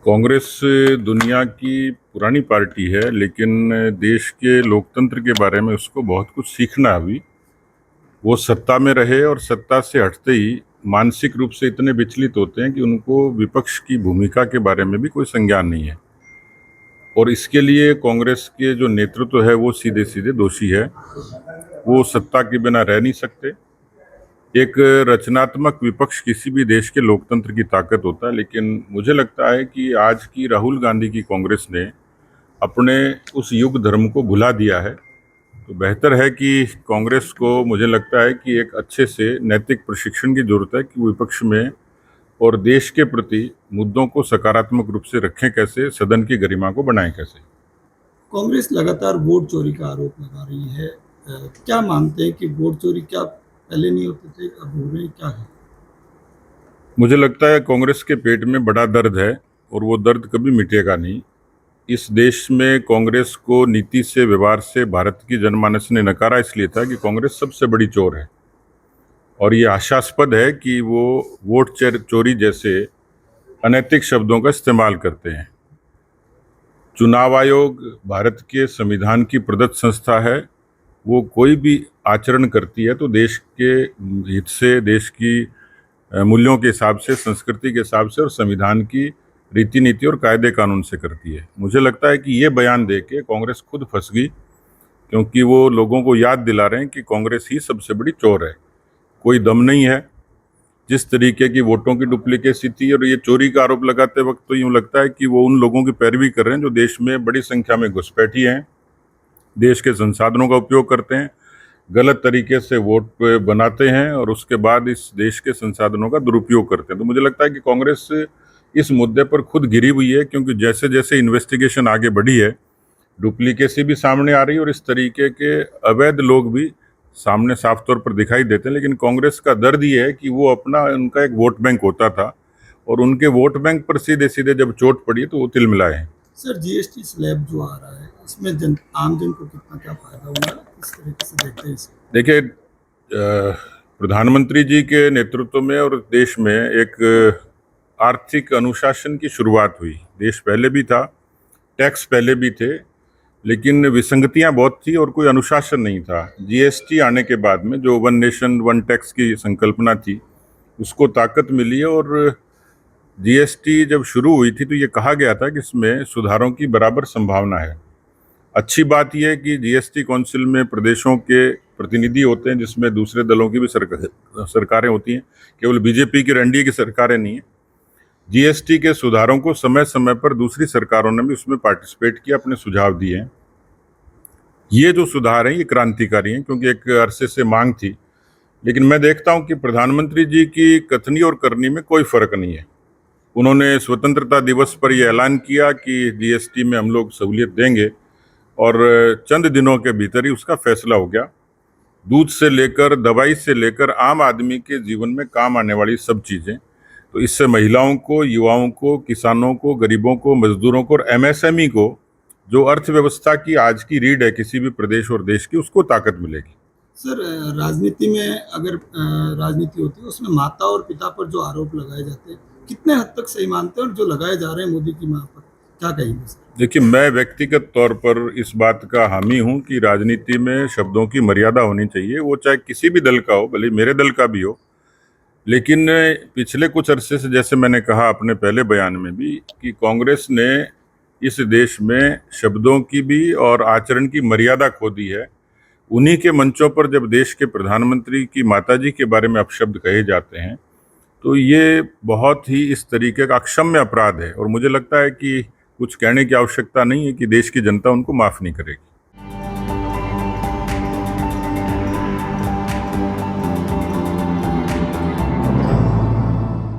कांग्रेस दुनिया की पुरानी पार्टी है, लेकिन देश के लोकतंत्र के बारे में उसको बहुत कुछ सीखना है अभी। वो सत्ता में रहे और सत्ता से हटते ही मानसिक रूप से इतने विचलित होते हैं कि उनको विपक्ष की भूमिका के बारे में भी कोई संज्ञान नहीं है। और इसके लिए कांग्रेस के जो नेतृत्व है वो सीधे सीधे दोषी है। वो सत्ता के बिना रह नहीं सकते। एक रचनात्मक विपक्ष किसी भी देश के लोकतंत्र की ताकत होता है, लेकिन मुझे लगता है कि आज की राहुल गांधी की कांग्रेस ने अपने उस युग धर्म को भुला दिया है। तो बेहतर है कि कांग्रेस को, मुझे लगता है कि एक अच्छे से नैतिक प्रशिक्षण की जरूरत है कि वो विपक्ष में और देश के प्रति मुद्दों को सकारात्मक रूप से रखें कैसे, सदन की गरिमा को बनाएं कैसे। कांग्रेस लगातार वोट चोरी का आरोप लगा रही है। क्या मानते हैं कि वोट चोरी क्या पहले नहीं होते थे, अब हो रहे हैं, क्या है? मुझे लगता है कांग्रेस के पेट में बड़ा दर्द है और वो दर्द कभी मिटेगा नहीं। इस देश में कांग्रेस को नीति से, व्यवहार से भारत की जनमानस ने नकारा इसलिए था कि कांग्रेस सबसे बड़ी चोर है। और ये आशास्पद है कि वो वोट चोरी जैसे अनैतिक शब्दों का इस्तेमाल करते हैं। चुनाव आयोग भारत के संविधान की प्रदत्त संस्था है। वो कोई भी आचरण करती है तो देश के हित से, देश की मूल्यों के हिसाब से, संस्कृति के हिसाब से और संविधान की रीति नीति और कायदे कानून से करती है। मुझे लगता है कि ये बयान दे के कांग्रेस खुद फंस गई, क्योंकि वो लोगों को याद दिला रहे हैं कि कांग्रेस ही सबसे बड़ी चोर है। कोई दम नहीं है। जिस तरीके की वोटों की डुप्लीकेसी थी और ये चोरी का आरोप लगाते वक्त तो यूँ लगता है कि वो उन लोगों की पैरवी कर रहे हैं जो देश में बड़ी संख्या में घुसपैठी हैं, देश के संसाधनों का उपयोग करते हैं, गलत तरीके से वोट बनाते हैं और उसके बाद इस देश के संसाधनों का दुरुपयोग करते हैं। तो मुझे लगता है कि कांग्रेस इस मुद्दे पर खुद घिरी हुई है, क्योंकि जैसे जैसे इन्वेस्टिगेशन आगे बढ़ी है, डुप्लीकेसी भी सामने आ रही है और इस तरीके के अवैध लोग भी सामने साफ तौर पर दिखाई देते हैं। लेकिन कांग्रेस का दर्द ये है कि वो अपना, उनका एक वोट बैंक होता था और उनके वोट बैंक पर सीधे सीधे जब चोट पड़ी तो वो तिलमिलाए हैं। सर, जीएसटी स्लैब जो आ रहा है, इसमें आम जन को कितना क्या फायदा होगा, किस तरीके से देखते हैं इसे? देखिए, प्रधानमंत्री जी के नेतृत्व में और देश में एक आर्थिक अनुशासन की शुरुआत हुई। देश पहले भी था, टैक्स पहले भी थे, लेकिन विसंगतियां बहुत थी और कोई अनुशासन नहीं था। जीएसटी आने के बाद में जो वन नेशन वन टैक्स की संकल्पना थी, उसको ताकत मिली। और जीएसटी जब शुरू हुई थी तो ये कहा गया था कि इसमें सुधारों की बराबर संभावना है। अच्छी बात यह है कि जीएसटी काउंसिल में प्रदेशों के प्रतिनिधि होते हैं, जिसमें दूसरे दलों की भी सरकारें होती हैं, केवल बीजेपी की, एनडीए की सरकारें नहीं हैं। जीएसटी के सुधारों को समय समय पर दूसरी सरकारों ने भी उसमें पार्टिसिपेट किया, अपने सुझाव दिए हैं। ये जो सुधार हैं ये क्रांतिकारी हैं, क्योंकि एक अरसे से मांग थी। लेकिन मैं देखता हूं कि प्रधानमंत्री जी की कथनी और करनी में कोई फर्क नहीं है। उन्होंने स्वतंत्रता दिवस पर यह ऐलान किया कि जीएसटी में हम लोग सहूलियत देंगे और चंद दिनों के भीतर ही उसका फैसला हो गया। दूध से लेकर, दवाई से लेकर, आम आदमी के जीवन में काम आने वाली सब चीज़ें। तो इससे महिलाओं को, युवाओं को, किसानों को, गरीबों को, मजदूरों को और एमएसएमई को, जो अर्थव्यवस्था की आज की रीढ़ है किसी भी प्रदेश और देश की, उसको ताकत मिलेगी। सर, राजनीति में अगर राजनीति होती है, उसमें माता और पिता पर जो आरोप लगाए जाते हैं, कितने हद तक सही मानते हैं? और जो लगाए जा रहे हैं मोदी की मां पर, क्या कहेंगे सर? देखिए, मैं व्यक्तिगत तौर पर इस बात का हामी हूँ कि राजनीति में शब्दों की मर्यादा होनी चाहिए। वो चाहे किसी भी दल का हो, भले मेरे दल का भी हो। लेकिन पिछले कुछ अरसे से, जैसे मैंने कहा अपने पहले बयान में भी, कि कांग्रेस ने इस देश में शब्दों की भी और आचरण की मर्यादा खो दी है। उन्हीं के मंचों पर जब देश के प्रधानमंत्री की माताजी के बारे में अपशब्द कहे जाते हैं, तो ये बहुत ही इस तरीके का अक्षम्य अपराध है। और मुझे लगता है कि कुछ कहने की आवश्यकता नहीं है कि देश की जनता उनको माफ़ नहीं करेगी।